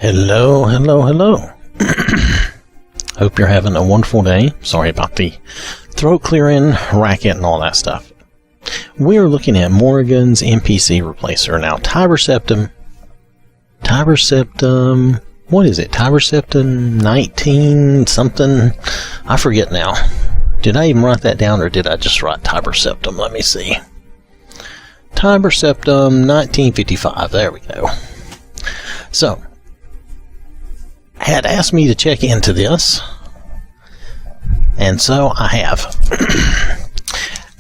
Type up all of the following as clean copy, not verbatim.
Hello, hello, hello. Hope you're having a wonderful day. Sorry about the throat clearing racket and all that stuff. We're looking at Morrigan's NPC replacer. Now, Tiber Septum, what is it? Tiber Septum 19 something? I forget now. Did I even write that down, or did I just write Tiber Septum? Let me see. Tiber Septum 1955. There we go. So, had asked me to check into this, and so I have.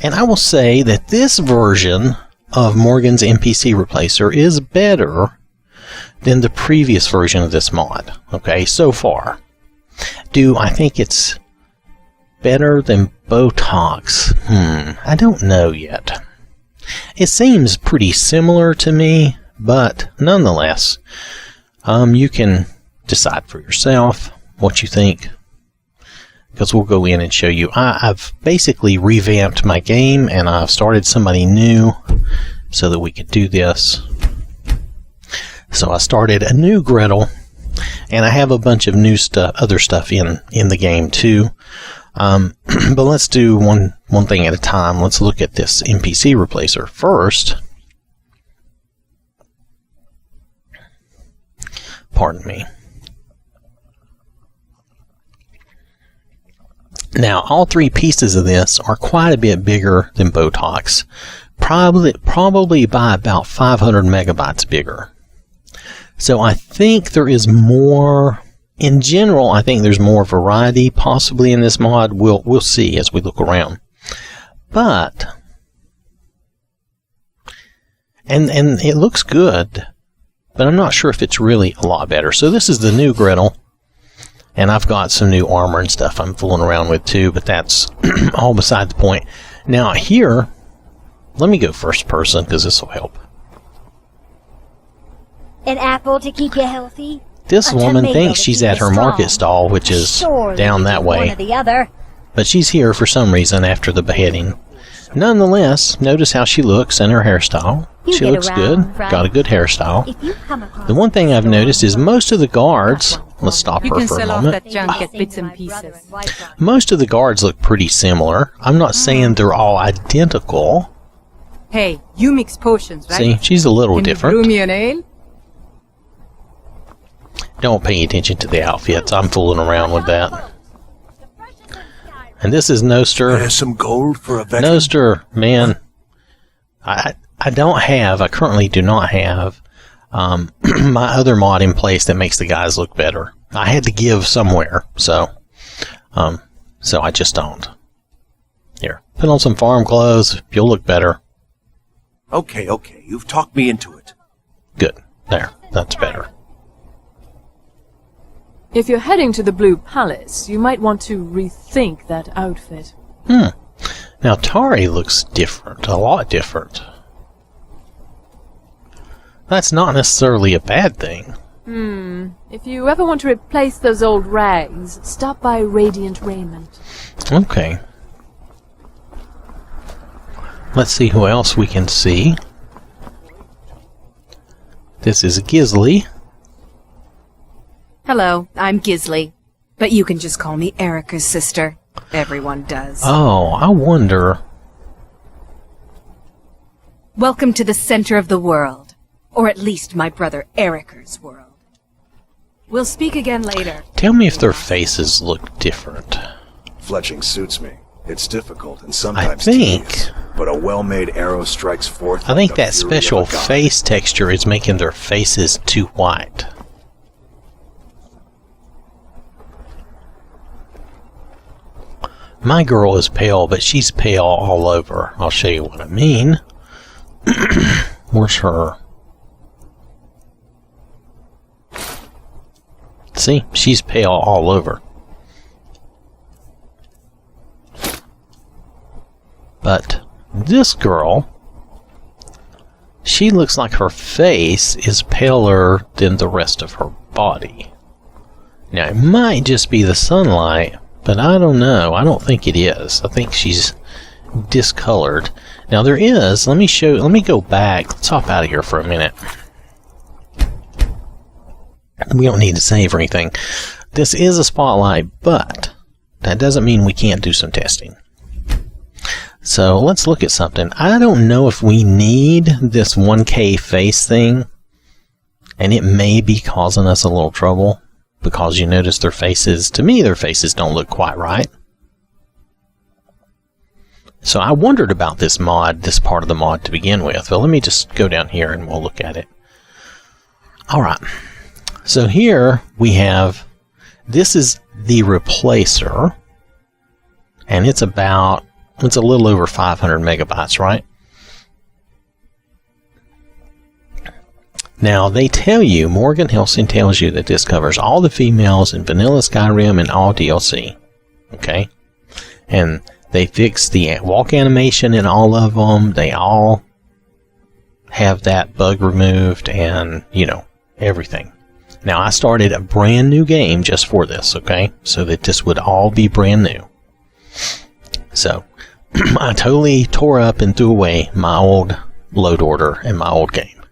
And I will say that this version of Morrigan's NPC replacer is better than the previous version of this mod. Okay, so far. Do I think it's better than Botox? I don't know yet. It seems pretty similar to me, but nonetheless, you can decide for yourself what you think, because we'll go in and show you. I've basically revamped my game, and I've started somebody new so that we could do this. So I started a new Gretel, and I have a bunch of new stuff, other stuff in the game too. But let's do one thing at a time. Let's look at this NPC replacer first. Pardon me. Now, all three pieces of this are quite a bit bigger than Botox. Probably by about 500 megabytes bigger. So I think there is more. In general, I think there's more variety possibly in this mod. We'll see as we look around. But and it looks good, but I'm not sure if it's really a lot better. So this is the new Gretel, and I've got some new armor and stuff I'm fooling around with too, but that's all beside the point. Now here, let me go first person because this will help. An apple to keep you healthy. This woman thinks she's at her market stall, which is down that way, but she's here for some reason after the beheading. Nonetheless, notice how she looks and her hairstyle. She looks good, got a good hairstyle. The one thing I've noticed is most of the guards, let's stop her for a moment. Most of the guards look pretty similar. I'm not saying they're all identical. Hey, you mix potions, right? See, she's a little different. Can you brew me an ale? Don't pay attention to the outfits. I'm fooling around with that. And this is Noster. There's some gold for a veteran. Noster, man. I currently do not have my other mod in place that makes the guys look better. I had to give somewhere, so I just don't. Here, put on some farm clothes. You'll look better. Okay. You've talked me into it. Good. There. That's better. If you're heading to the Blue Palace, you might want to rethink that outfit. Now, Tari looks different. A lot different. That's not necessarily a bad thing. If you ever want to replace those old rags, stop by Radiant Raiment. Okay. Let's see who else we can see. This is Gizly. Hello, I'm Gizly, but you can just call me Erica's sister. Everyone does. Oh, I wonder. Welcome to the center of the world, or at least my brother Erica's world. We'll speak again later. Tell me if their faces look different. Fletching suits me. It's difficult and sometimes tedious, but a well-made arrow strikes forth. I think that special face texture is making their faces too white. My girl is pale, but she's pale all over. I'll show you what I mean. Where's her? See, she's pale all over. But this girl, she looks like her face is paler than the rest of her body. Now, it might just be the sunlight, but I don't know. I don't think it is. I think she's discolored. Now there is, let me go back. Let's hop out of here for a minute. We don't need to save or anything. This is a spotlight, but that doesn't mean we can't do some testing. So let's look at something. I don't know if we need this 1K face thing, and it may be causing us a little trouble because you notice their faces, to me, their faces don't look quite right. So I wondered about this mod, this part of the mod to begin with. But let me just go down here and we'll look at it. Alright, so here we have, this is the replacer, and it's a little over 500 megabytes, right? Now they tell you, Morgan Helsing tells you that this covers all the females in vanilla Skyrim and all DLC. Okay? And they fixed the walk animation in all of them. They all have that bug removed and, you know, everything. Now I started a brand new game just for this, okay? So that this would all be brand new. So I totally tore up and threw away my old load order and my old game.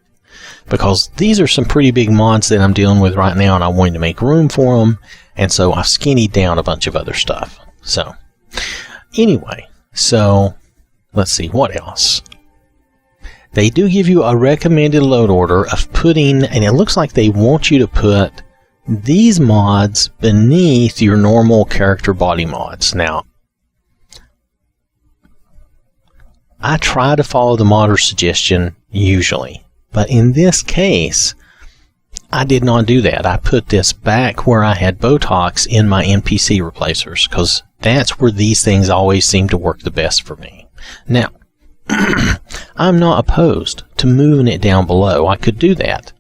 Because these are some pretty big mods that I'm dealing with right now and I wanted to make room for them. And so I've skinnied down a bunch of other stuff. So anyway, so let's see what else. They do give you a recommended load order of putting, and it looks like they want you to put these mods beneath your normal character body mods. Now, I try to follow the modder's suggestion usually, but in this case, I did not do that. I put this back where I had Botox in my NPC replacers, because that's where these things always seem to work the best for me. Now, I'm not opposed to moving it down below. I could do that.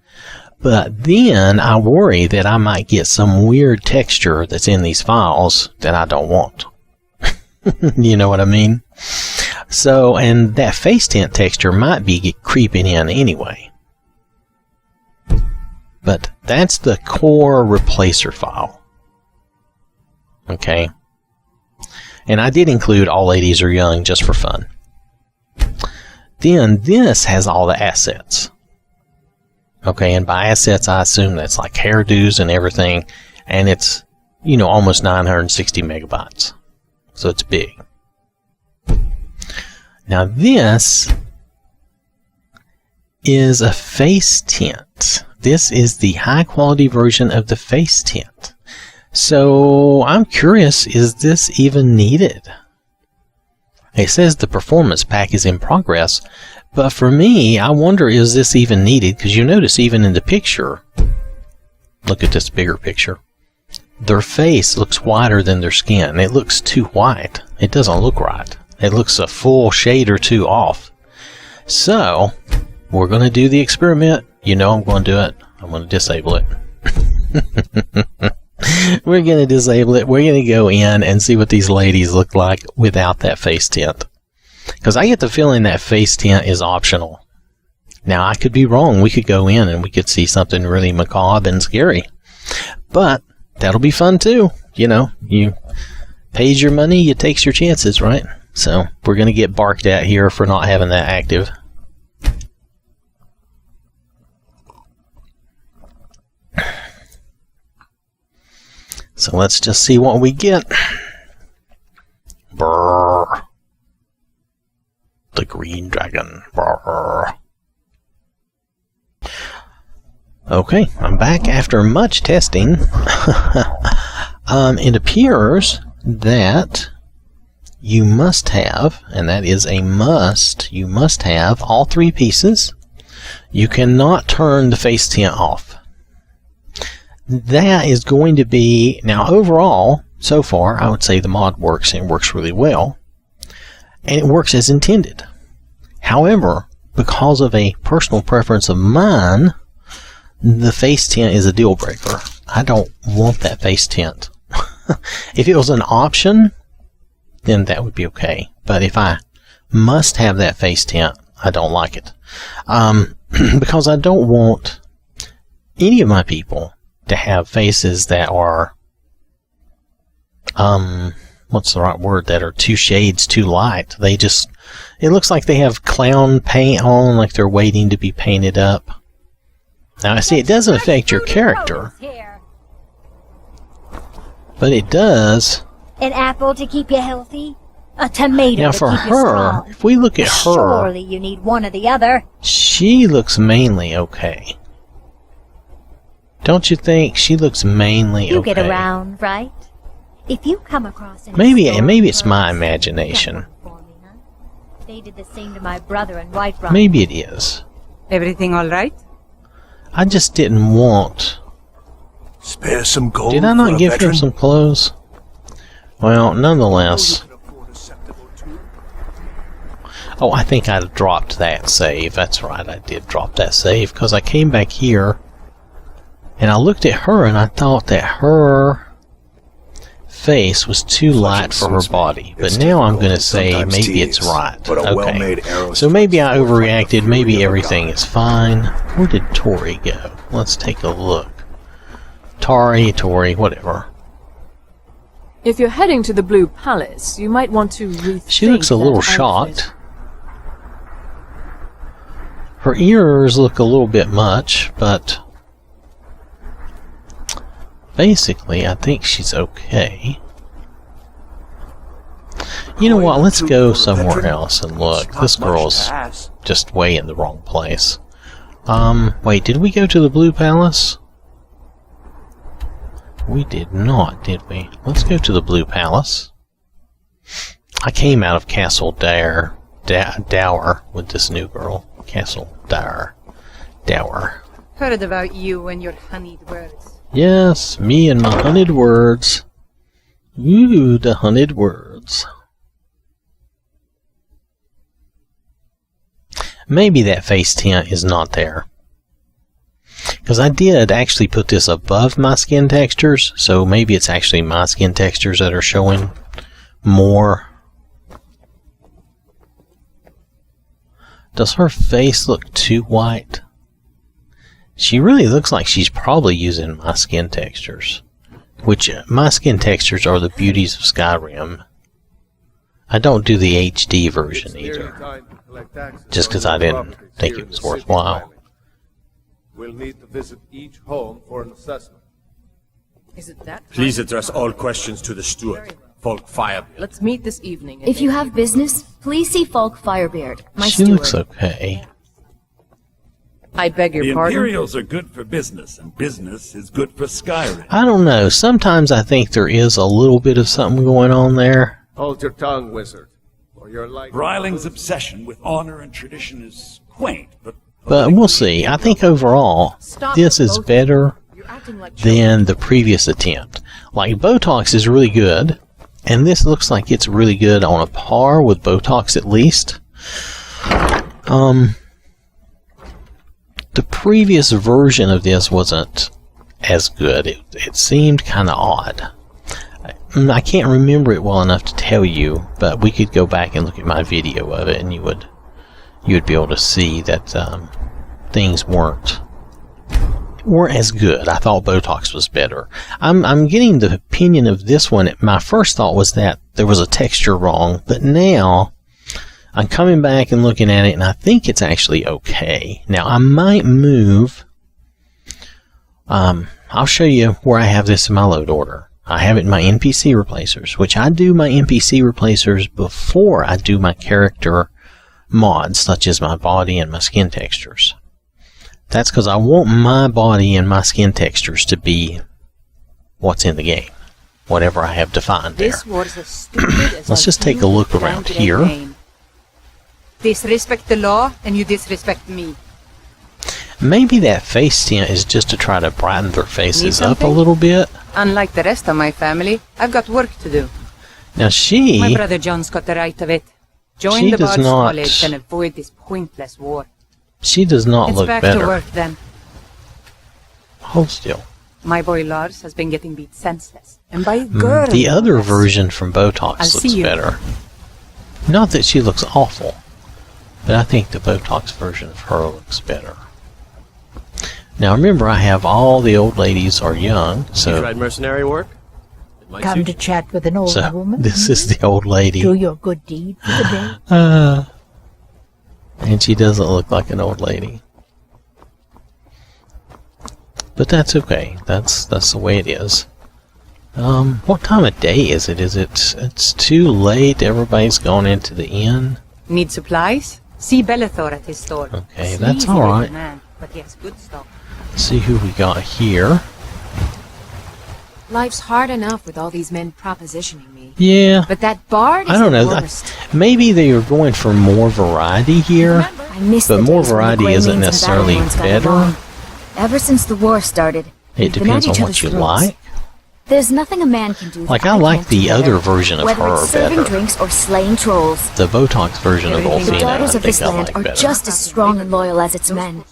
But then I worry that I might get some weird texture that's in these files that I don't want. You know what I mean? So, and that face tint texture might be creeping in anyway. But that's the core replacer file. Okay? And I did include all ladies are young just for fun. Then this has all the assets. Okay, and by assets I assume that's like hairdos and everything. And it's, you know, almost 960 megabytes. So it's big. Now this is a face tint. This is the high quality version of the face tint. So I'm curious, is this even needed? It says the performance pack is in progress, but for me, I wonder, is this even needed? Because you notice even in the picture, look at this bigger picture, their face looks whiter than their skin. It looks too white. It doesn't look right. It looks a full shade or two off. So, we're going to do the experiment. You know I'm going to do it. I'm going to disable it. We're going to disable it. We're going to go in and see what these ladies look like without that face tint. Because I get the feeling that face tint is optional. Now, I could be wrong. We could go in and we could see something really macabre and scary. But that'll be fun too. You know, you pays your money, you takes your chances, right? So we're going to get barked at here for not having that active. So let's just see what we get. Brrr. The green dragon. Brrr. Okay, I'm back after much testing. It appears that you must have, and that is a must, you must have all three pieces. You cannot turn the face tint off. That is going to be, now overall, so far, I would say the mod works, and it works really well. And it works as intended. However, because of a personal preference of mine, the face tint is a deal breaker. I don't want that face tint. If it was an option, then that would be okay. But if I must have that face tint, I don't like it. Because I don't want any of my people to have faces that are, what's the right word, that are two shades too light. They just, it looks like they have clown paint on, like they're waiting to be painted up. Now, I see it doesn't affect your character, Here. but it does. An apple to keep you healthy. A tomato Now, to for keep you her, strong. if we look at her, Surely you need one or the other. she looks mainly okay. Don't you think she looks mainly You okay? get around, right? If you come across any Maybe stolen it's my pearls, imagination. get one for me, huh? They did the same to my brother in Whiterun. Maybe it is. Everything all right? I just didn't want. Spare some gold. Did I for not a give her veteran? some clothes? Well, nonetheless. Oh, I think I dropped that save. That's right, I did drop that save because I came back here and I looked at her and I thought that her face was too light for her body. But now I'm going to say maybe it's right. Okay. So maybe I overreacted. Maybe everything is fine. Where did Tori go? Let's take a look. Tori, whatever. If you're heading to the Blue Palace, you might want to rethink She looks a that little outfit. shocked. Her ears look a little bit much, but basically I think she's okay. You know what, let's go somewhere else and look. This girl's just way in the wrong place. Wait, did we go to the Blue Palace? We did not, did we? Let's go to the Blue Palace. I came out of Castle Dower with this new girl. Castle Dower. Heard about you and your honeyed words. Yes, me and my honeyed words. Ooh, the honeyed words. Maybe that face tint is not there. Because I did actually put this above my skin textures, so maybe it's actually my skin textures that are showing more. Does her face look too white? She really looks like she's probably using my skin textures. Which, my skin textures are the beauties of Skyrim. I don't do the HD version either. Just because I didn't think it was worthwhile. We'll need to visit each home for an assessment. Is it that? Please address all questions to the steward, Folk Firebeard. Let's meet this evening. and If you make- have business, please see Falk Firebeard, my She steward. looks okay. I beg your The pardon. Imperials are good for business, and business is good for Skyrim. I don't know. Sometimes I think there is a little bit of something going on there. Hold your tongue, wizard, or your life. Ryling's obsession with honor and tradition is quaint, but But we'll see. I think overall, this is better You're acting like children. than the previous attempt. Like, Botox is really good, and this looks like it's really good on a par with Botox at least. The previous version of this wasn't as good. It seemed kind of odd. I can't remember it well enough to tell you, but we could go back and look at my video of it, and you would be able to see that things weren't as good. I thought Botox was better. I'm getting the opinion of this one. My first thought was that there was a texture wrong, but now I'm coming back and looking at it, and I think it's actually okay. Now, I might move. I'll show you where I have this in my load order. I have it in my NPC replacers, which I do my NPC replacers before I do my character mods, such as my body and my skin textures. That's because I want my body and my skin textures to be what's in the game, whatever I have defined there. This was as stupid as Let's just take a look around here. Disrespect the law, and you disrespect me. Maybe that face tint is just to try to brighten their faces Need up a something? little bit. Unlike the rest of my family, I've got work to do. Now My she, brother John's got the right of it. Join She the does Bard's not- College and avoid this pointless war. she does not It's look back to better. work then. Hold still. My boy Lars has been getting beat senseless. And by a girl. The no other less. version from Botox I'll see looks you. better. Not that she looks awful, but I think the Botox version of her looks better. Now remember, I have all the old ladies are young, You so tried mercenary work? It might Come suit to you. chat with an old woman. this is the old lady. Do your good deed for the day. And she doesn't look like an old lady. But that's okay. That's the way it is. What time of day is it? It's too late? Everybody's gone into the inn? Need supplies? See Bellathor at his store. Okay, that's alright. But he has good stuff. See who we got here. Life's hard enough with all these men propositioning me. Yeah. But that bard is I don't know. the worst. Maybe they are going for more variety here. I miss But the more days when the variety Grey isn't Lanes and necessarily Battle Lords got better. along. Ever since the war started, It we've been depends at on each what other's you throats. like. There's nothing a man can do. Like, that I like can't do the better. other version of Whether her it's serving better. drinks or slaying trolls. The Botox version of The Olfina, I daughters of think this I land like are better. just as strong and loyal as its men.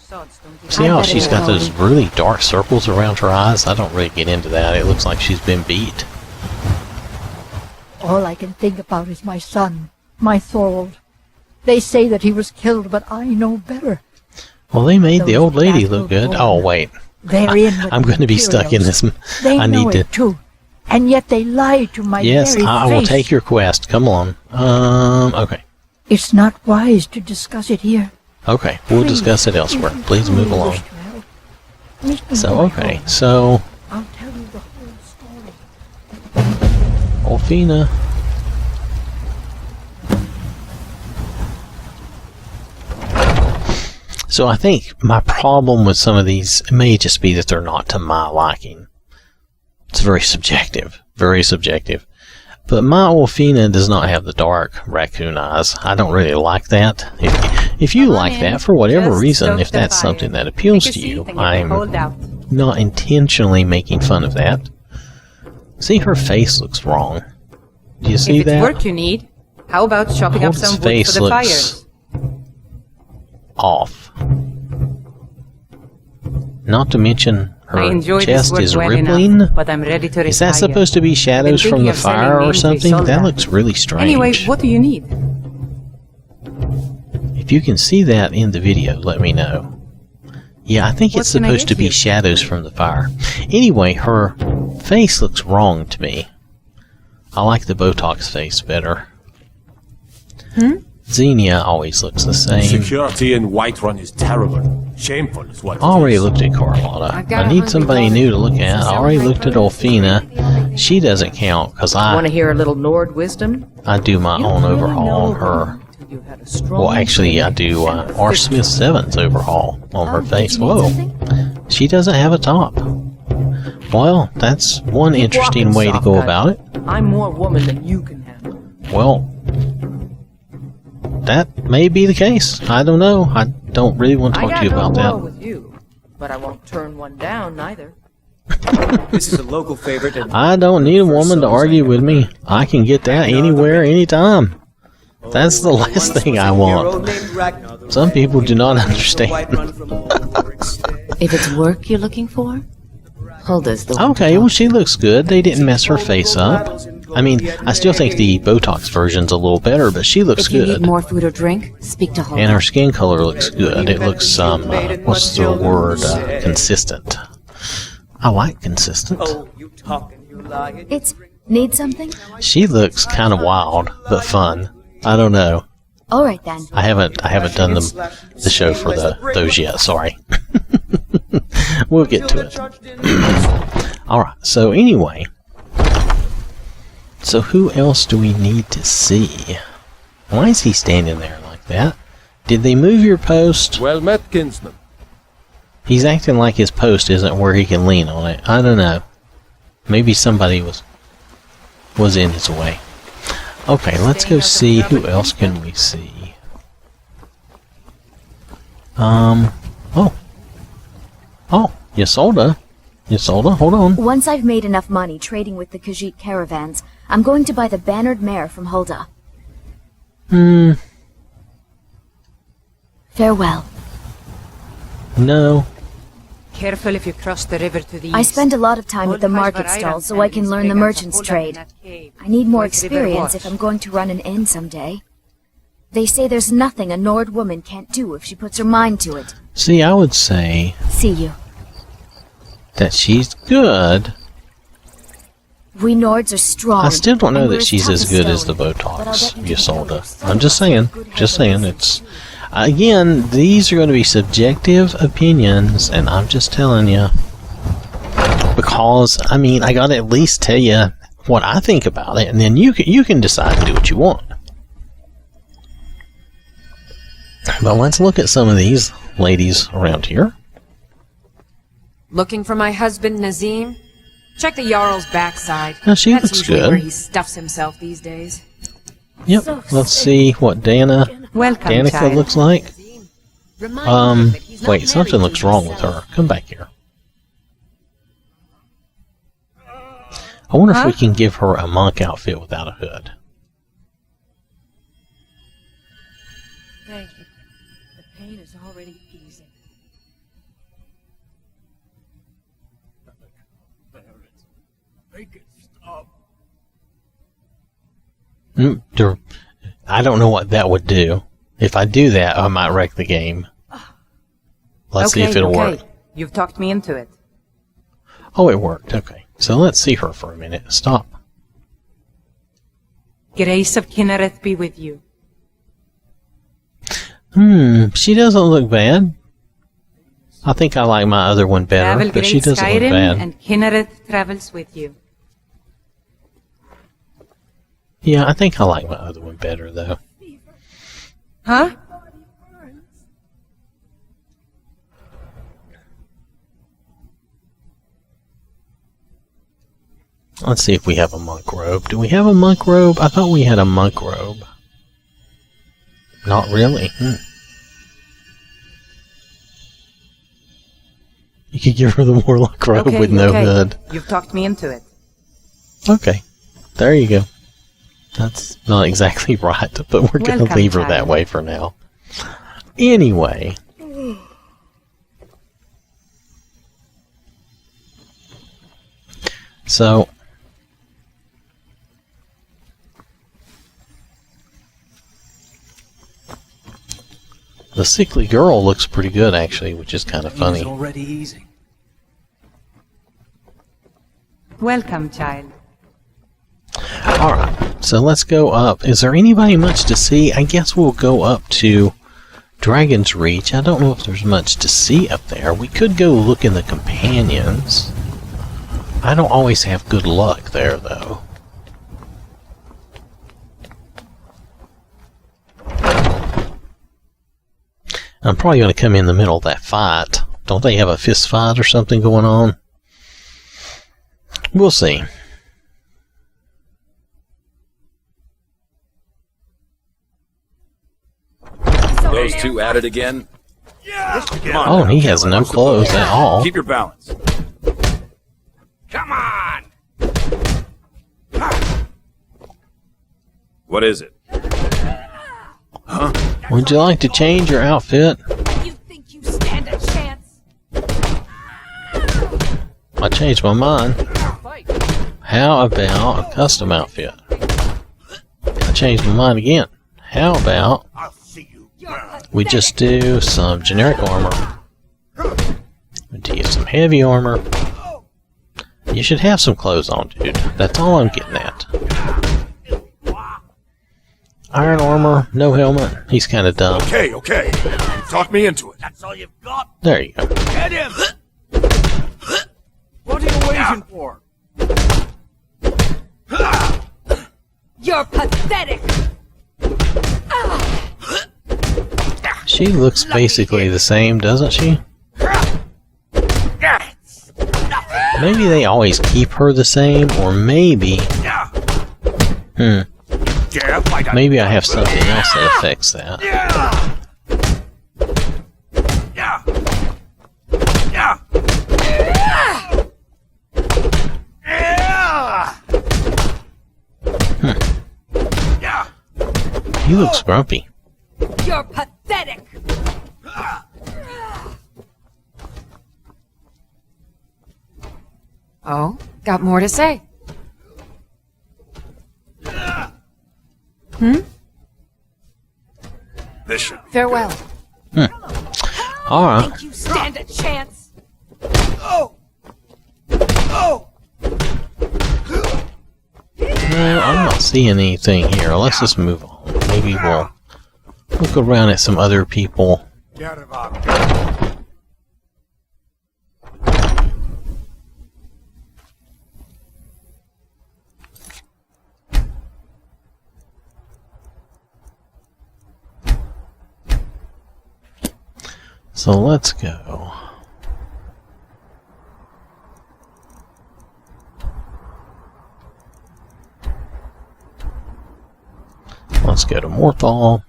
See I how bet she's it got will. those really dark circles around her eyes? I don't really get into that. It looks like she's been beat. All I can think about is my son, my Thorold. They say that he was killed, but I know better. Well, they made the Those old lady bastard look good. women. Oh, wait. They're in with I'm going to be stuck in this. They I know need it to... too, and yet they lie to my Yes, very I will face. take your quest. Come on. Okay. It's not wise to discuss it here. Okay, we'll Please, discuss it elsewhere. if you Please move truly along. wish to help, meet me So, when I okay, go. so... I'll tell you the whole story. Olfina. So I think my problem with some of these may just be that they're not to my liking. It's very subjective. Very subjective. But my Olfina does not have the dark raccoon eyes. I don't really like that. If you like that, for whatever Just reason, stoke if the that's fire. something that appeals Take a to you, seat and get the I'm cold out. not intentionally making fun of that. See, her face looks wrong. Do you see If it's that? work you need, how about chopping up Hold's some wood face for the fire? looks off. Not to mention I her enjoy this chest work is well rippling. enough, but I'm ready to retire. Is that supposed to be shadows Been from thinking the of selling fire or means we something? sold That that. looks really strange. Anyway, what do you need? If you can see that in the video, let me know. Yeah, I think What it's can I supposed get to be you? shadows from the fire. Anyway, her face looks wrong to me. I like the Botox face better. Xenia always looks the same. Security in Whiterun is terrible. Shameful is what it I already is. looked at Carlotta. I've got I a need hungry somebody woman. new to look at. I already looked at Olfina. She doesn't count because Want to I hear a little Nord wisdom? do my own overhaul on her. You had a strong Well, actually, I do R. Smith 7's overhaul on her face. Whoa. She doesn't have a top. Well, that's one interesting walking, way to soft go guy. about it. I'm more woman than you can handle. Well, that may be the case. I don't know. I don't really want to I talk got to you no about quarrel that. with you, but I won't turn one down neither. This is a local favorite. And I don't need a woman to argue with me. I can get that anywhere, anytime. That's the last thing I want. Some people do not understand. If it's work you're looking for, Hulda's the one. Okay, well, she looks good. They didn't mess her face up. I mean, I still think the Botox version's a little better, but she looks If you good. need more food or drink, speak to Hulda. And her skin color looks good. It looks, what's the word? Consistent. I like consistent. It's need something? She looks kind of wild, but fun. I don't know. All right then. I haven't done the show for those yet. Sorry. We'll get to it. All right. So anyway, so who else do we need to see? Why is he standing there like that? Did they move your post? Well met, kinsman. He's acting like his post isn't where he can lean on it. I don't know. Maybe somebody was in his way. Okay, let's go see who else can we see. Oh, Ysolda. Ysolda, hold on. Once I've made enough money trading with the Khajiit caravans, I'm going to buy the bannered mare from Hulda. Farewell. No. Careful if you cross the river to the east. I spend a lot of time at the market stall so I can learn the merchant's trade. I need more experience if I'm going to run an inn someday. They say there's nothing a Nord woman can't do if she puts her mind to it. See, I would say See you. that she's good. We Nords are strong. I still don't know and we're that she's tough as good as the stone. But Botox I'll bet you Ysolda. can I'm just saying. Just saying. It's again, these are going to be subjective opinions, and I'm just telling you. because, I mean, I gotta at least tell you what I think about it, and then you can decide and do what you want. But let's look at some of these ladies around here. Looking for my husband, Nazim? Check the Jarl's backside. Now, she That's looks usually good. where he stuffs himself these days. Yep. Let's see what Welcome, Danica child. looks like. Remind him that he's not Wait, something married looks to wrong with himself. her. Come back here. I wonder if we can give her a monk outfit without a hood. Thank you. The pain is already easing. Make it stop. I don't know what that would do. If I do that, I might wreck the game. Let's see if it'll work. You've talked me into it. Oh, it worked. Okay. So let's see her for a minute. Stop. Grace of Kinnereth be with you. She doesn't look bad. I think I like my other one better, Travel but she great doesn't look Skyrim, bad. and Kinnereth travels with you. Yeah, I think I like my other one better, though. Huh? Let's see if we have a monk robe. Do we have a monk robe? I thought we had a monk robe. Not really. You could give her the warlock robe with no hood. You've talked me into it. Okay. There you go. That's not exactly right, but we're going to Welcome, leave her that child. way for now. Anyway. So, the sickly girl looks pretty good, actually, which is kind of funny. It's already easing. Welcome, child. Alright, so let's go up. Is there anybody much to see? I guess we'll go up to Dragon's Reach. I don't know if there's much to see up there. We could go look in the companions. I don't always have good luck there, though. I'm probably going to come in the middle of that fight. Don't they have a fist fight or something going on? We'll see. Those two at it again? Come on Oh, now, he has Cameron, no what's the clothes plan? at all. Keep your balance. Come on! What is it? Huh? Would you like to change your outfit? You think you stand a chance? I changed my mind. How about a custom outfit? I changed my mind again. How about we just do some generic armor? We do some heavy armor. You should have some clothes on, dude. That's all I'm getting at. Iron armor, no helmet. He's kind of dumb. Okay, okay. Talk me into it. That's all you've got? There you go. Get him! What are you waiting for? You're pathetic! She looks basically the same, doesn't she? Maybe they always keep her the same, or maybe... Maybe I have something else that affects that. He looks grumpy. You're pathetic! Oh, got more to say? This should be Farewell. Alright. Think you stand a chance? No, I'm not seeing anything here. Let's just move on. Maybe we'll look around at some other people. So let's go. Let's go to Morthal.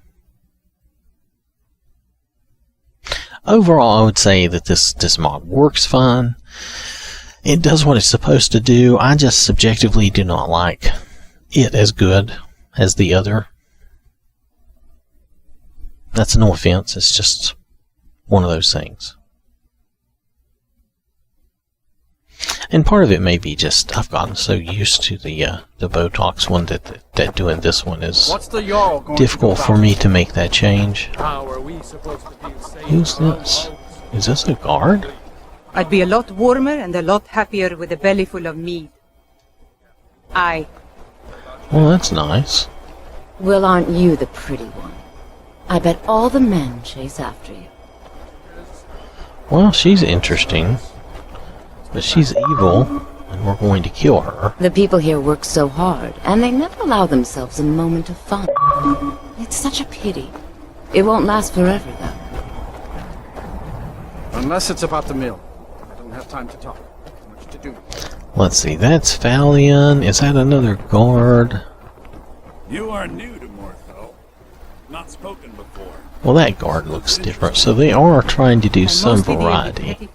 Overall, I would say that this mod works fine. It does what it's supposed to do. I just subjectively do not like it as good as the other. That's no offense. It's just one of those things. And part of it may be just I've gotten so used to the Botox one that doing this one is difficult for me to make that change. Who's this? Is this a guard? I'd be a lot warmer and a lot happier with a belly full of meat. Well, that's nice. Well, aren't you the pretty one? I bet all the men chase after you. Well, she's interesting. But she's evil, and we're going to kill her. The people here work so hard, and they never allow themselves a moment of fun. It's such a pity. It won't last forever, though. Unless it's about the mill. I don't have time to talk. Much to do. Let's see, that's Valian. Is that another guard? You are new to Morthal. Not spoken before. Well, that guard looks different, so they are trying to do some variety.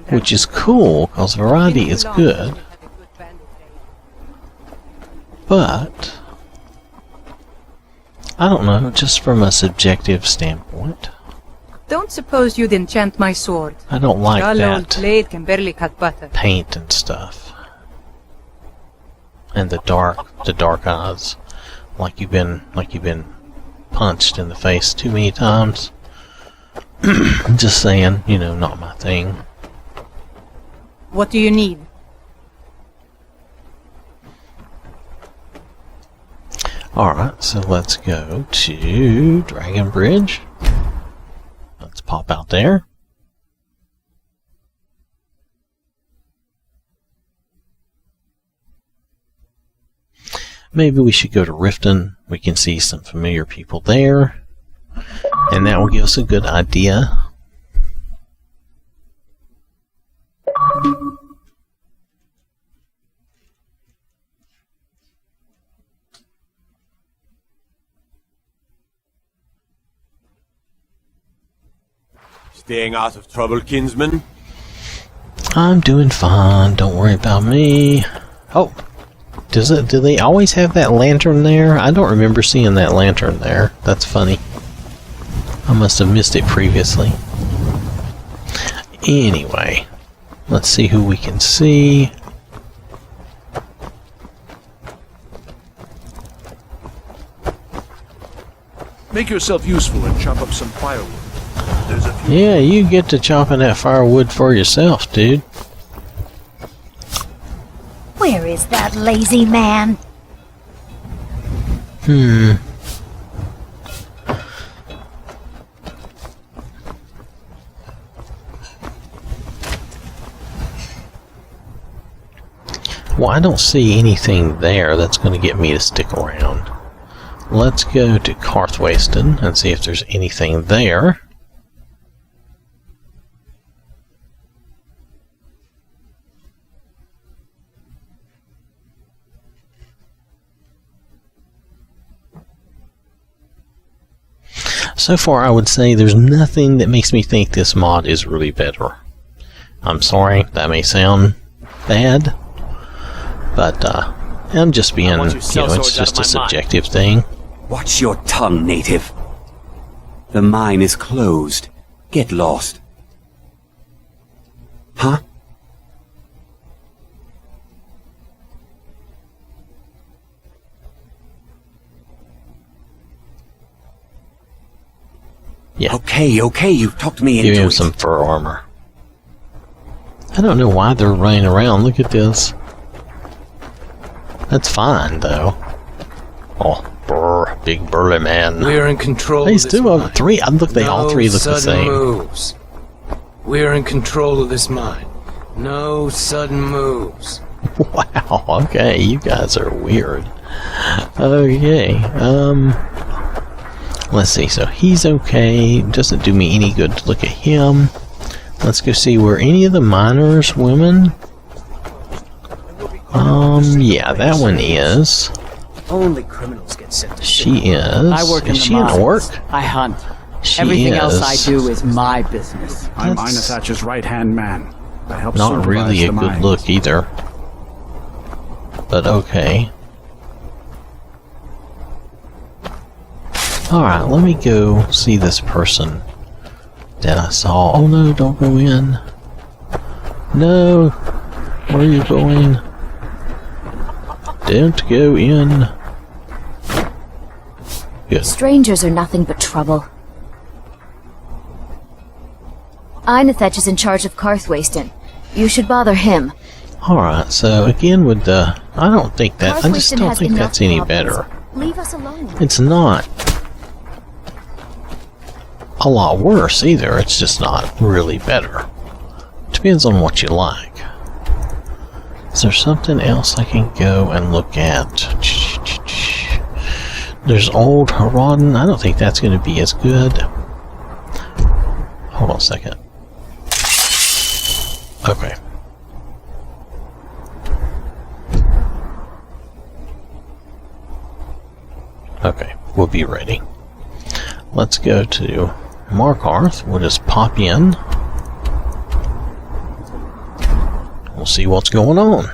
Which is cool, because variety is good. But I don't know, just from a subjective standpoint. Don't suppose you'd enchant my sword. I don't like Dull old that blade can barely cut butter. paint and stuff. And the dark eyes. Like you've been punched in the face too many times. Just saying, you know, not my thing. What do you need? Alright, so let's go to Dragon Bridge. Let's pop out there. Maybe we should go to Riften. We can see some familiar people there. And that will give us a good idea. Staying out of trouble, kinsman? I'm doing fine. Don't worry about me. Oh, do they always have that lantern there? I don't remember seeing that lantern there. That's funny. I must have missed it previously. Anyway, let's see who we can see. Make yourself useful and chop up some firewood. There's a few. Yeah, you get to chopping that firewood for yourself, dude. Where is that lazy man? Well, I don't see anything there that's going to get me to stick around. Let's go to Karthwasten and see if there's anything there. So far, I would say there's nothing that makes me think this mod is really better. I'm sorry, that may sound bad, but I'm just being, it's just a subjective thing. Watch your tongue, native. The mine is closed. Get lost. Huh? Yeah. Okay, you've talked me into it. Give him some fur armor. I don't know why they're running around. Look at this. That's fine, though. Oh, brr, big burly man. We're in control. He's two of three. Look, they all three look the same. Moves. We're in control of this mine. No sudden moves. Wow. Okay, you guys are weird. Okay. Let's see, so he's okay. Doesn't do me any good to look at him. Let's go see where any of the miners, women. Yeah, that one is. Only criminals get sent to She is. I work in is the she an mines. orc? I hunt. She Everything is. else I do is my business. I'm OwwThatSmarts' right-hand man. I help Not supervise really a the good mines. look either. But okay. Alright, let me go see this person that I saw. Oh no, don't go in. No! Where are you going? Don't go in. Good. Strangers are nothing but trouble. OwwThatSmarts is in charge of Karthwasten. You should bother him. Alright, so again with the... I don't think that... I just Karthwasten don't has think enough that's any problems. better. Leave us alone. It's not a lot worse either. It's just not really better. Depends on what you like. Is there something else I can go and look at? There's Old Haradin. I don't think that's going to be as good. Hold on a second. Okay. Okay, we'll be ready. Let's go to Markarth. We'll just pop in. We'll see what's going on.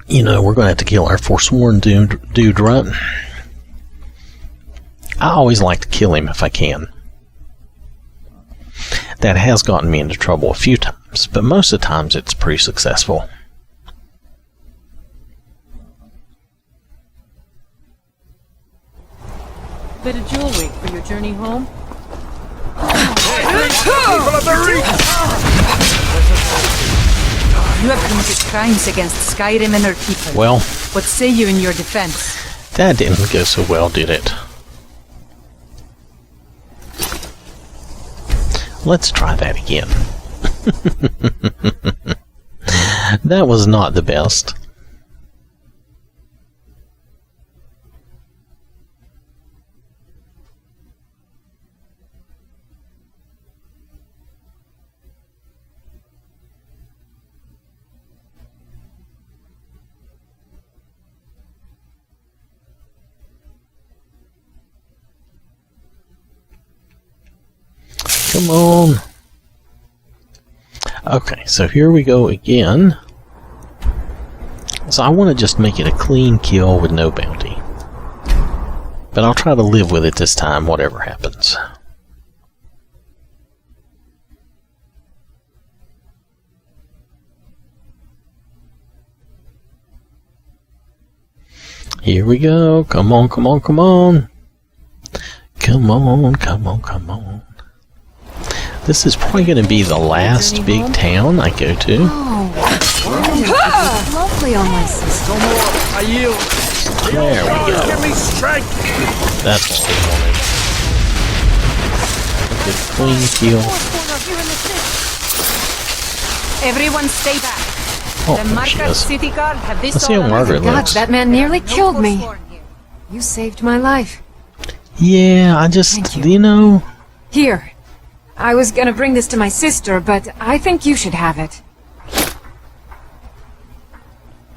You know, we're going to have to kill our Forsworn dude, right? I always like to kill him if I can. That has gotten me into trouble a few times, but most of the times it's pretty successful. Bit of jewelry for your journey home? You have committed crimes against Skyrim and her people. Well, What say you in your defense? that didn't go so well, did it? Let's try that again. That was not the best. Come on. Okay, so here we go again. So I want to just make it a clean kill with no bounty. But I'll try to live with it this time, whatever happens. Here we go. Come on, come on, come on. Come on, come on, come on. This is probably going to be the last big town I go to. Oh, lovely on my sister. No more. I yield. There we go. Give me strength. That's what we wanted. A good clean kill. Everyone stay back. Oh, the there she Markarth is. City Guard have this Let's see how all Margaret under looks. God, that man nearly killed me. Forsworn here. You saved my life. Yeah, I just, you know... Here. I was gonna bring this to my sister, but I think you should have it.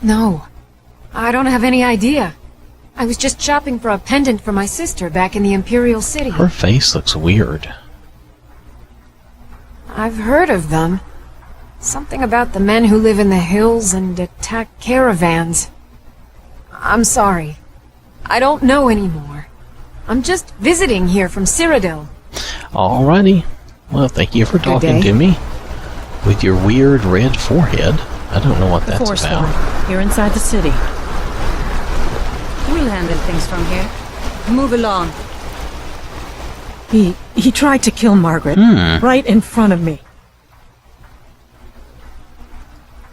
No. I don't have any idea. I was just shopping for a pendant for my sister back in the Imperial City. Her face looks weird. I've heard of them. Something about the men who live in the hills and attack caravans. I'm sorry. I don't know anymore. I'm just visiting here from Cyrodiil. Alrighty. Well, thank you for talking to me. With your weird red forehead. I don't know what that's Forsworn. about. You're inside the city. We'll handle things from here. Move along. He tried to kill Margaret. Right in front of me.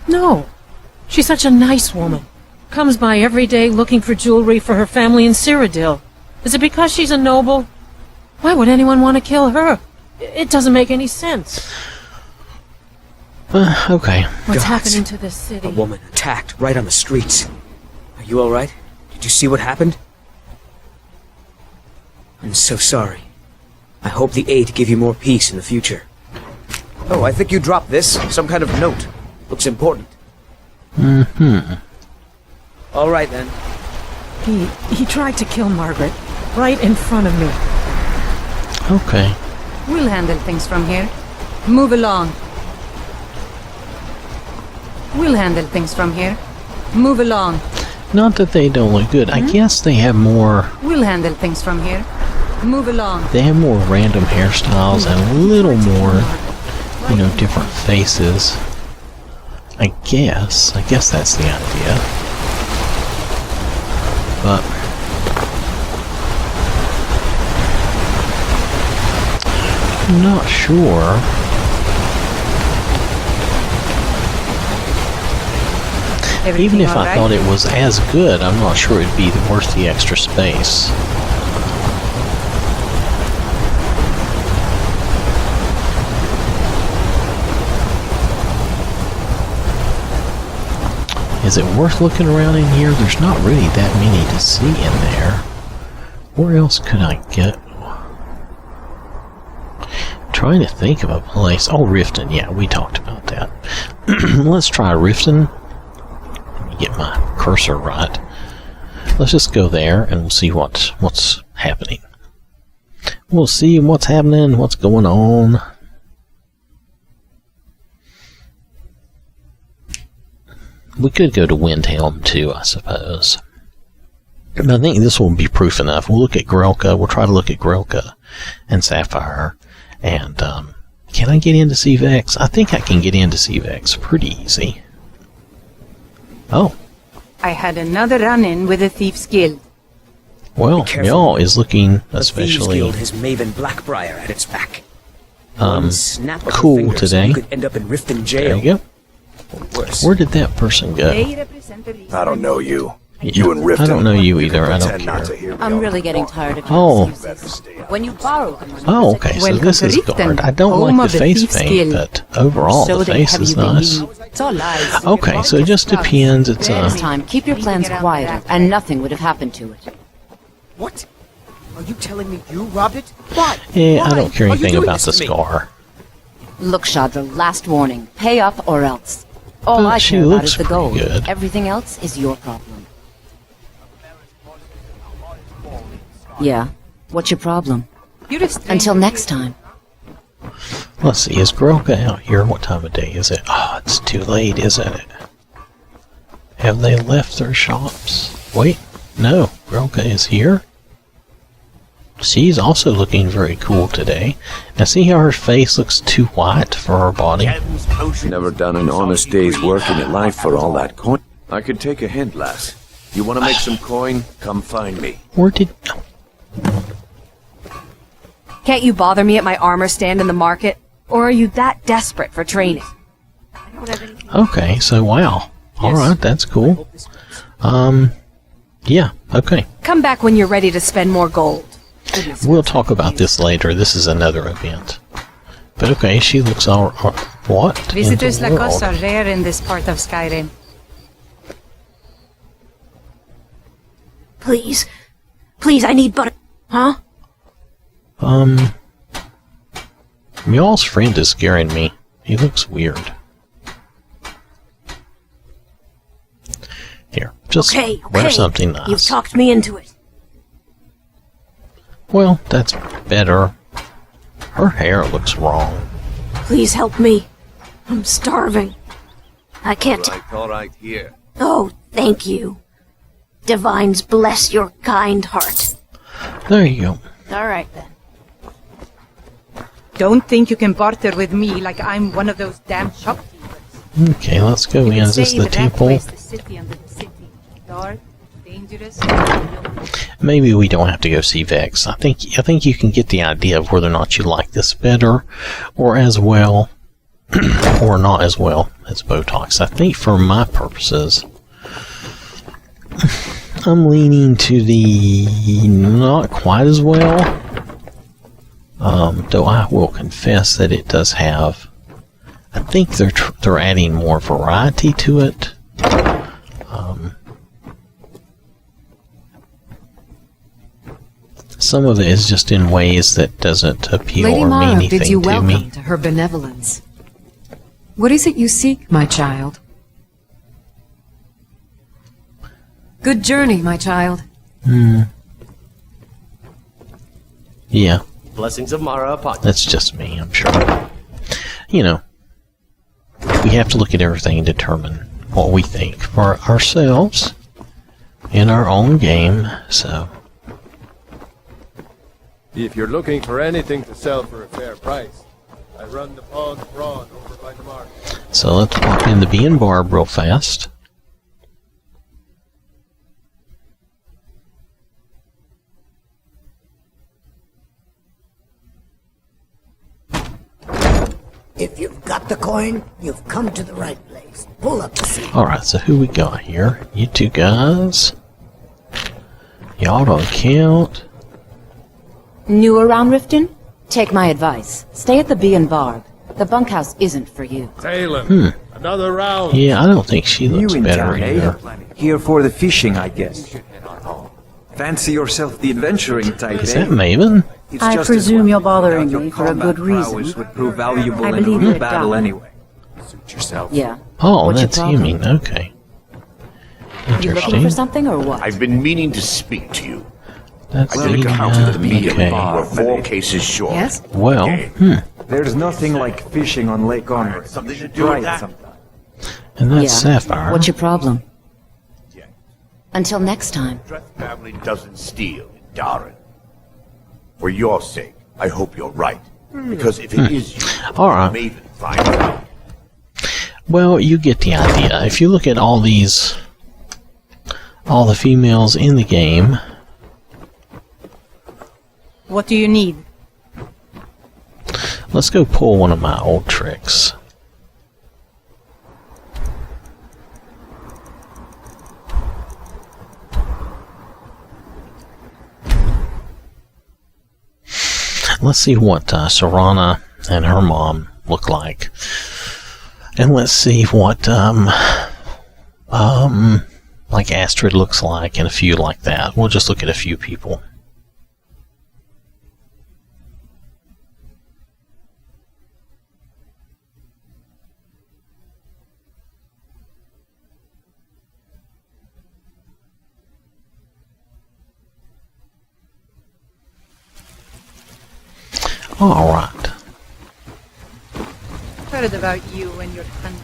No. She's such a nice woman. Comes by every day looking for jewelry for her family in Cyrodiil. Is it because she's a noble? Why would anyone want to kill her? It doesn't make any sense. Okay. What's Gods. happening to this city? A woman attacked right on the streets. Are you alright? Did you see what happened? I'm so sorry. I hope the aid give you more peace in the future. Oh, I think you dropped this. Some kind of note. Looks important. Mm-hmm. Alright then. He tried to kill Margaret. Right in front of me. Okay. We'll handle things from here. Move along. We'll handle things from here. Move along. Not that they don't look good. I guess they have more. We'll handle things from here. Move along. They have more random hairstyles and a little more, you know, different faces. I guess that's the idea. But I'm not sure. Even if I thought it was as good, I'm not sure it'd be worth the extra space. Is it worth looking around in here? There's not really that many to see in there. Where else could I get? Trying to think of a place. Oh, Riften. Yeah, we talked about that. Let's try Riften. Let me get my cursor right. Let's just go there and we'll see what's happening. We'll see what's happening, what's going on. We could go to Windhelm too, I suppose. But I think this will be proof enough. We'll look at Grelka. We'll try to look at Grelka and Sapphire. And can I get into Cvex? I think I can get into Cvex pretty easy. Oh. I had another run-in with the Thieves Guild. Well, y'all is looking especially The Thieves Guild has Maven Blackbriar at its back. Snap of cool fingers, today. You could end up in Riften jail. There you go. Worse. Where did that person go? I don't know you. You and Riften. I don't know you either. I don't care. I'm really getting tired of Oh. when you borrow them. Oh, okay. So this is guard. I don't like the face paint, but overall the face is nice. Okay, so it just depends. It's Next time, keep your plans quieter, and nothing would have happened to it. What? Are you telling me you robbed it? Why? Yeah, I don't care Why are you anything doing about this the to me? scar. Look, Shadra, last warning. Pay up or else. All But I she care about looks is the pretty gold. good. Everything else is your problem. Yeah. What's your problem? Until next time. Let's see, is Grelka out here? What time of day is it? Oh, it's too late, isn't it? Have they left their shops? Wait, no, Grelka is here. She's also looking very cool today. Now see how her face looks too white for her body? Never done an honest day's work in your life for all that coin. I could take a hint, lass. You want to make some coin? Come find me. Where did... Can't you bother me at my armor stand in the market? Or are you that desperate for training? Okay, so wow. Alright, that's cool. Yeah, okay. Come back when you're ready to spend more gold. We'll talk about this later. This is another event. But okay, she looks all... What? Visitors in like the us world? are rare in this part of Skyrim. Please. Please, I need butter. Huh? Y'all's friend is scaring me. He looks weird. Here, just wear something nice. You've talked me into it. Well, that's better. Her hair looks wrong. Please help me. I'm starving. I can't... All right, here. Oh, thank you. Divines bless your kind heart. There you go. All right, then. Don't think you can barter with me like I'm one of those damn shopkeepers. Okay, let's go in. Is this the temple? The city under the city. Dark, dangerous. Maybe we don't have to go see Vex. I think you can get the idea of whether or not you like this better, or as well, or not as well as Botox. I think for my purposes, I'm leaning to the not quite as well. Though I will confess that it does have, I think think they're adding more variety to it. Some of it is just in ways that doesn't appeal Lady or mean Mara anything bids you to welcome me. to her benevolence. What is it you seek, my child? Good journey, my child. Yeah. Blessings of Mara upon you. That's just me, I'm sure. You know, we have to look at everything and determine what we think for ourselves in our own game, so. If you're looking for anything to sell for a fair price, I run the Pond Brawn over by the market. So let's walk into Bee and Barb real fast. If you've got the coin, you've come to the right place. Pull up the seat. Alright, so who we got here? You two guys. Y'all don't count. New around Riften? Take my advice. Stay at the Bee and Barb. The bunkhouse isn't for you. Talon, another round. Yeah, I don't think she looks You in better town, either. Here for the fishing, I guess. Fancy yourself the adventuring type, Is that Maven? It's I just presume you're bothering your me for a combat good reason. prowess would prove valuable I in a believe real you're battle dumb. anyway. Suit yourself. Yeah. Oh, What's your that's you problem? mean. Okay. You looking Interesting. for something or what? I've been meaning to speak to you. That's I think out to the Bee and okay. Barb. We're 4 cases short. Yes? Well, There's nothing like fishing on Lake Onward. Something to do Try with it that? sometime. And that's Yeah. Sapphire. What's your problem? Until next time. Dress family doesn't steal in Darren. For your sake, I hope you're right. Because if it is you, Alright. Maven finds out. Well, you get the idea. If you look at all these, all the females in the game, What do you need? let's go pull one of my old tricks. Let's see what Serana and her mom look like. And let's see what like Astrid looks like and a few like that. We'll just look at a few people. Alright. Heard about you and your country.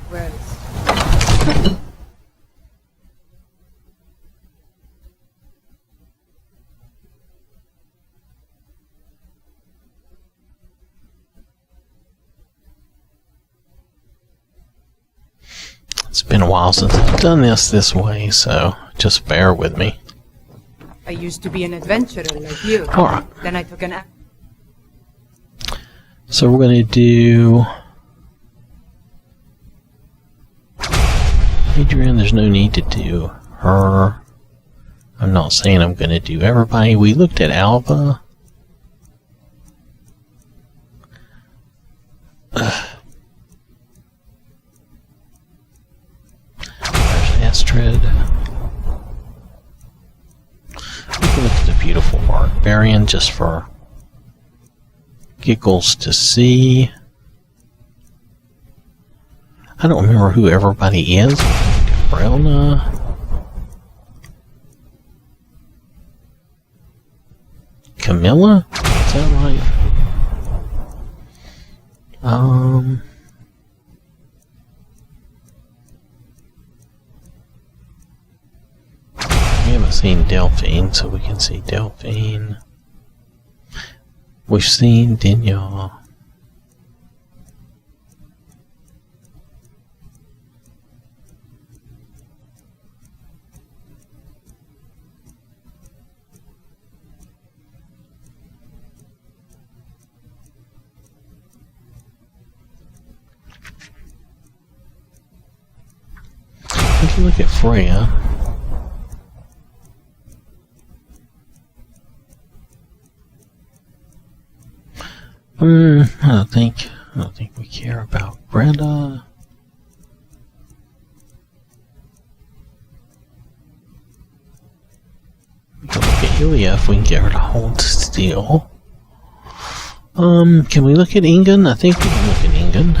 Where is... It's been a while since I've done this way, so just bear with me. I used to be an adventurer like you. Alright. Then I took an... So we're going to do Adrian. There's no need to do her. I'm not saying I'm going to do everybody. We looked at Alva. There's Astrid. We can look at the beautiful barbarian just for giggles to see. I don't remember who everybody is. Brelna. Camilla? Is that right? We haven't seen Delphine, so we can see Delphine. We've seen Dinya. We can look at Freya. I don't think. I don't think we care about Greta. We can look at Ilya if we can get her to hold still. Can we look at Ingen? I think we can look at Ingen.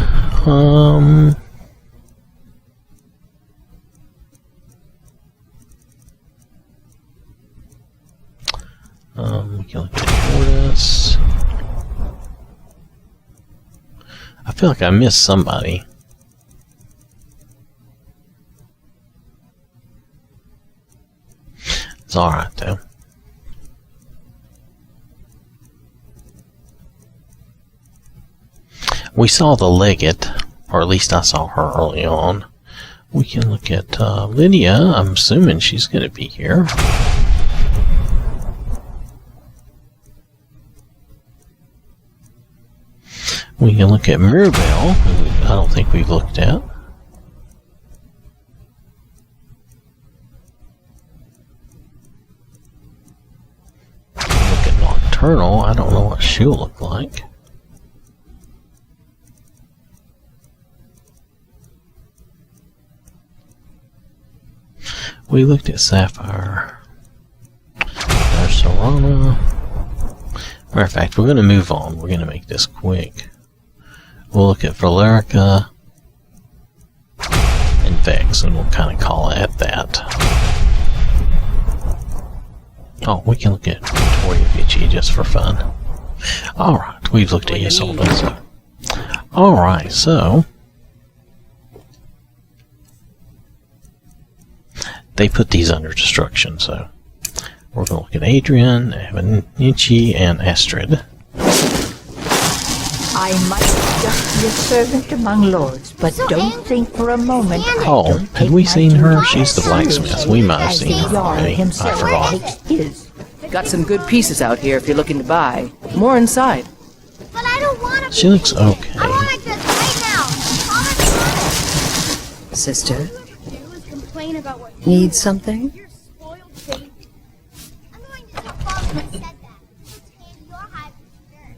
We can look at Tortoise. I feel like I missed somebody. It's alright though. We saw the Legate, or at least I saw her early on. We can look at Lydia. I'm assuming she's going to be here. We can look at Mirabelle, who I don't think we've looked at. Look at Nocturnal. I don't know what she'll look like. We looked at Sapphire. There's Serana. Matter of fact, we're going to move on. We're going to make this quick. We'll look at Valerica and Vex, and we'll kind of call it at that. Oh, we can look at Victoria Vici just for fun. Alright, we've looked at Isolde. So. Alright, so they put these under destruction, so we're going to look at Adrian, Avenici, and Astrid. I might just be a servant among lords, but don't think for a moment. Oh, had we seen her? She's the blacksmith. We might have seen her already. I forgot. Got some good pieces out here if you're looking to buy. More inside. But I don't want to. She looks okay. I want it just right now. Sister? Complain about what Need something? You're spoiled, baby. I'm going to tell Father I said that. Let's hand your hive to dirt.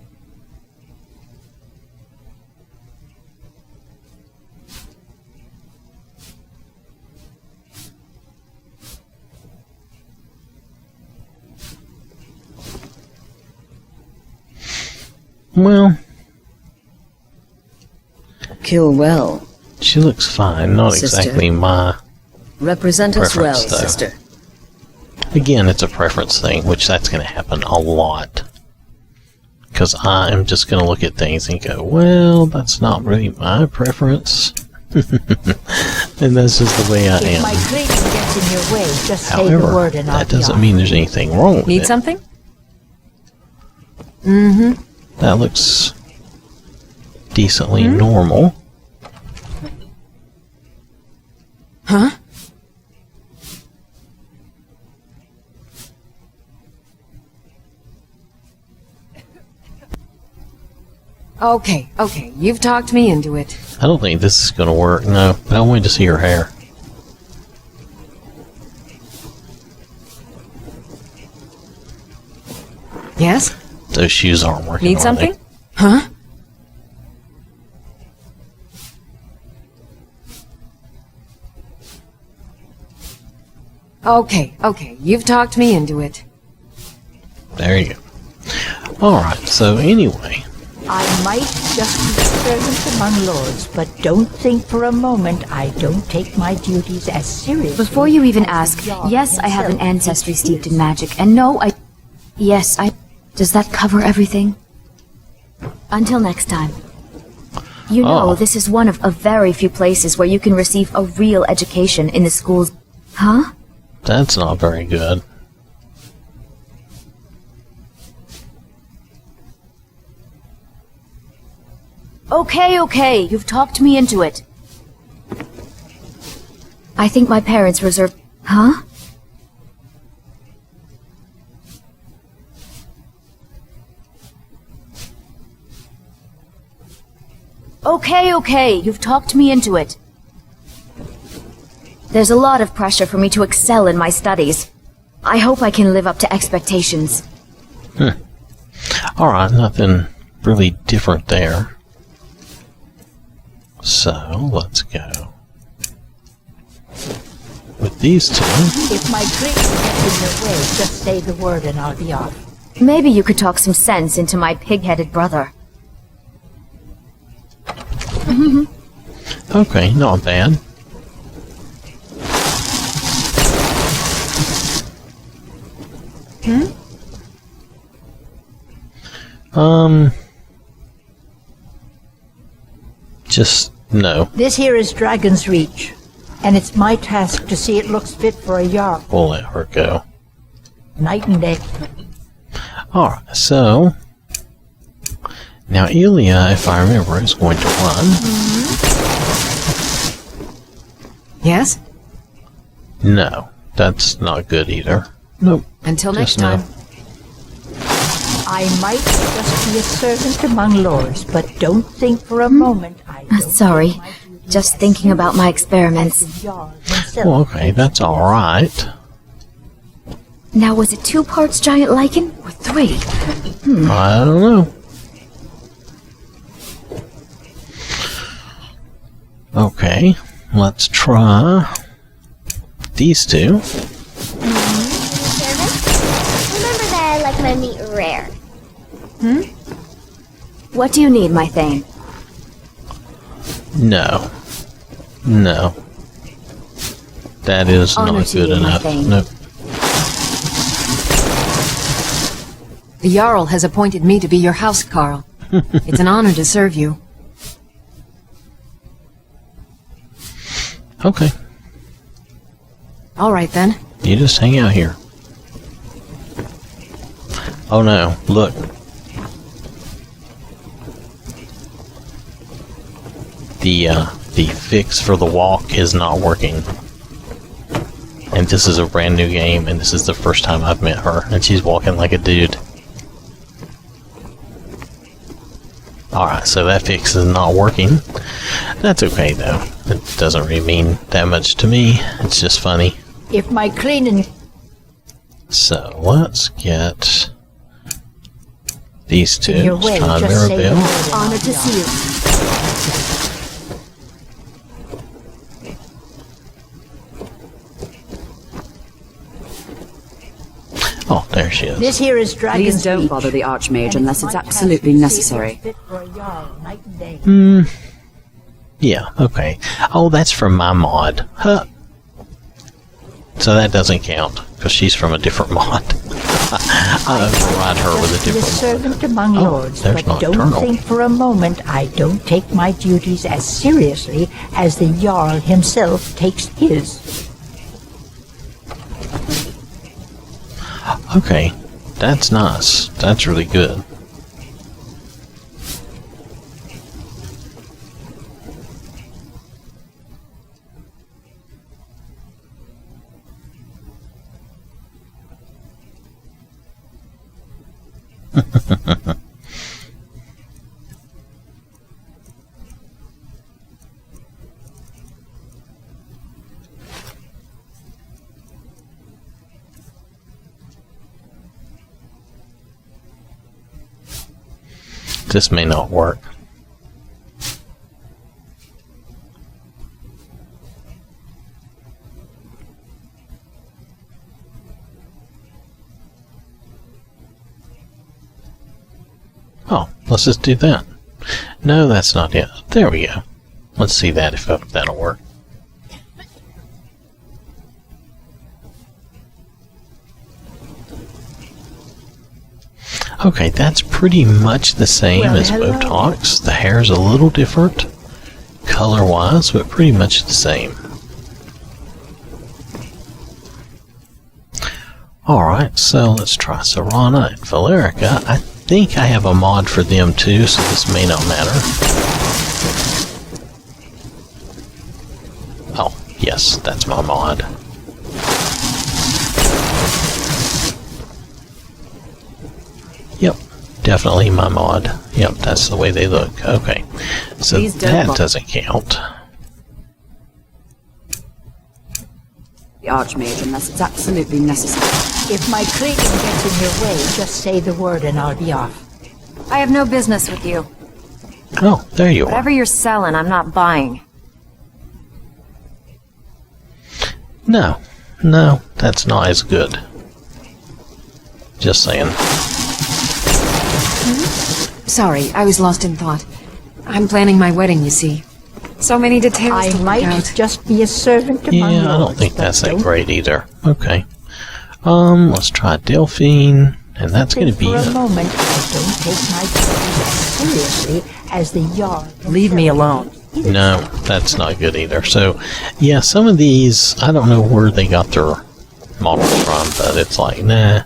Well, kill well. She looks fine. Not Sister. exactly my Represent us well, preference, though. sister. Again, it's a preference thing, which that's going to happen a lot. Because I am just going to look at things and go, well, that's not really my preference. And that's just the way I If am. my craving gets in your way, just say However, the word and I'll that be doesn't off. mean there's anything wrong with Need it. something? Mm-hmm. That looks decently normal. Huh? Okay, you've talked me into it. I don't think this is going to work, no. But I wanted to see her hair. Yes? Those shoes aren't working. Need are something? they? Huh? Okay, you've talked me into it. There you go. Alright, so anyway. I might just be a servant among lords, but don't think for a moment I don't take my duties as seriously. Before you even ask, yes, I have an ancestry steeped in magic, and no, I... Yes, I... Does that cover everything? Until next time. You know, this is one of a very few places where you can receive a real education in the schools. Huh? That's not very good. Okay, you've talked me into it. I think my parents reserved... Huh? Okay, you've talked me into it. There's a lot of pressure for me to excel in my studies. I hope I can live up to expectations. Alright, nothing really different there. So, let's go with these two. If my drink gets in your way, just say the word and I'll be off. Maybe you could talk some sense into my pig-headed brother. Okay, not bad. Just no. This here is Dragon's Reach, and it's my task to see it looks fit for a Jarl. We'll let her go. Night and day. Alright, so now Ilya, if I remember, is going to run. Yes? No, that's not good either. Nope. Until next no. time. I might just be a servant among lords, but don't think for a moment I don't Sorry, just thinking about my experiments. Well, okay, that's alright. Now, was it 2 parts giant lichen or 3? I don't know. Okay, let's try these two. Remember that I like my meat rare. What do you need, my Thane? No. No. That is Honor not to good you, my enough. Thane. Nope. The Jarl has appointed me to be your house carl. It's an honor to serve you. Okay. All right, then. You just hang out here. Oh no, look. The fix for the walk is not working. And this is a brand new game, and this is the first time I've met her, and she's walking like a dude. Alright, so that fix is not working. That's okay though. It doesn't really mean that much to me. It's just funny. If my cleaning... So, let's get these two. In your way, Let's try just say the Mirabelle. word. Honored to see you. Oh, there she is. This here is Dragon's Please don't Reach, bother the Archmage and unless it's it's my absolutely task to see it necessary. looks fit for a Jarl, night and day. Yeah, okay. Oh, that's from my mod. Huh. So that doesn't count, because she's from a different mod. I override her with a Be a different servant among lords, there's but don't Nocturnal. think for a moment I don't take my duties as seriously as the Jarl himself takes his. Okay, that's nice. That's really good. This may not work. Oh, let's just do that. No, that's not it. There we go. Let's see that if that'll work. Okay, that's pretty much the same as Botox. The hair's a little different color-wise, but pretty much the same. Alright, so let's try Serana and Valerica. I think I have a mod for them too, so this may not matter. Oh, yes, that's my mod. Yep, definitely my mod. Yep, that's the way they look. Okay, so Please don't that bother. doesn't count. The Archmage unless it's absolutely necessary. If my cleaning gets in your way, just say the word and I'll be off. I have no business with you. Oh, there you are. Whatever you're selling, I'm not buying. No, that's not as good. Just saying. Sorry, I was lost in thought. I'm planning my wedding, you see. So many details I to work might out. just be a servant among Yeah, I don't lords, think but that's that don't great either. Okay. Let's try Delphine, and that's going to be For a it. moment, I don't take my duties as seriously as the Jarl. Leave me alone. No, that's not good either. So, yeah, some of these, I don't know where they got their models from, but it's like, nah,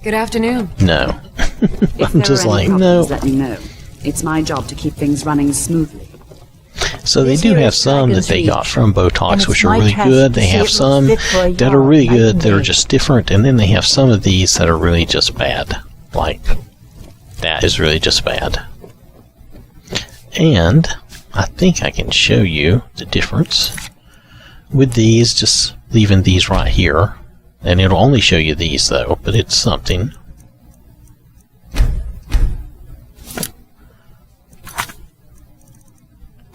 Good afternoon. no. If I'm just there are like, any no. problems, let me know. It's my job to keep things running smoothly. So they This do here have is some that Dragon's they got Reach, from and Botox, it's which are my really task good. to They see have it some fit for a that are Jarl really night good and that are day. just different, and then they have some of these that are really just bad. Like, that is really just bad. And I think I can show you the difference with these, just leaving these right here. And it'll only show you these though, but it's something.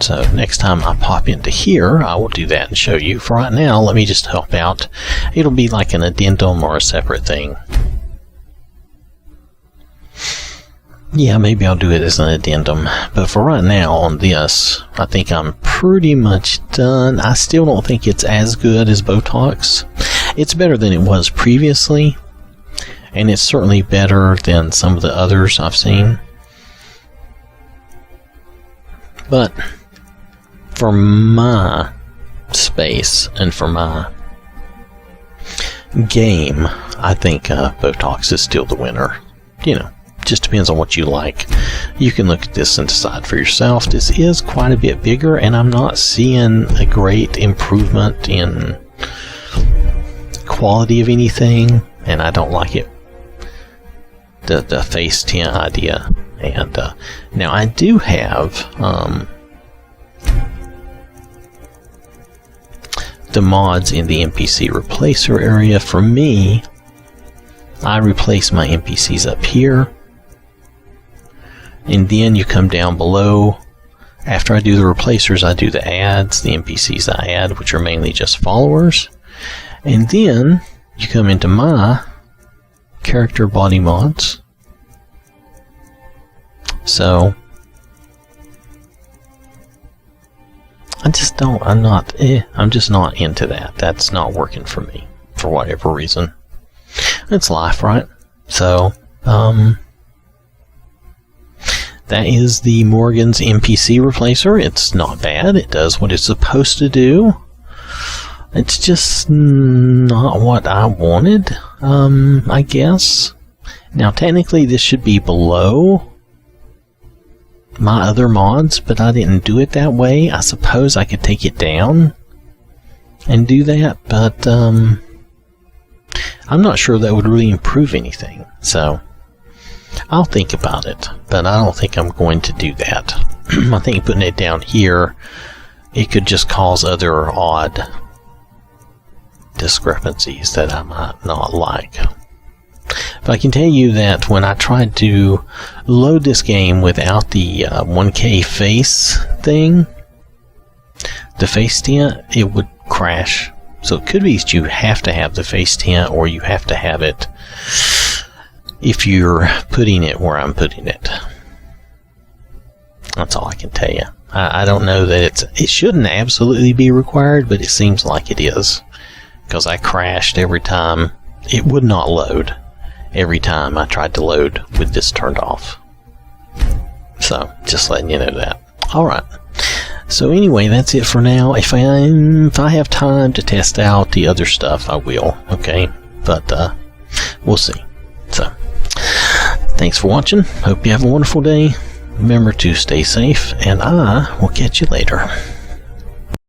So next time I pop into here, I will do that and show you. For right now, let me just help out. It'll be like an addendum or a separate thing. Yeah, maybe I'll do it as an addendum. But for right now on this, I think I'm pretty much done. I still don't think it's as good as Botox. It's better than it was previously. And it's certainly better than some of the others I've seen. But for my space and for my game, I think Botox is still the winner. You know, just depends on what you like. You can look at this and decide for yourself. This is quite a bit bigger, and I'm not seeing a great improvement in quality of anything, and I don't like it. The face tint idea. And now I do have the mods in the NPC replacer area. For me, I replace my NPCs up here, and then you come down below. After I do the replacers, I do the ads, the NPCs I add, which are mainly just followers, and then you come into my character body mods. So I'm just not into that. That's not working for me for whatever reason. It's life, right? So that is the Morrigan's NPC replacer. It's not bad. It does what it's supposed to do. It's just not what I wanted, I guess. Now technically this should be below my other mods, but I didn't do it that way. I suppose I could take it down and do that, but I'm not sure that would really improve anything. So I'll think about it, but I don't think I'm going to do that. I think putting it down here, it could just cause other odd discrepancies that I might not like. But I can tell you that when I tried to load this game without the 1K face thing, the face tint, it would crash. So it could be that you have to have the face tint, or you have to have it if you're putting it where I'm putting it. That's all I can tell you. I don't know that it shouldn't absolutely be required, but it seems like it is, because I crashed every time. It would not load every time I tried to load with this turned off. So just letting you know that. Alright, so anyway, that's it for now. If I have time to test out the other stuff, I will, okay? But we'll see. So thanks for watching. Hope you have a wonderful day. Remember to stay safe, and I will catch you later.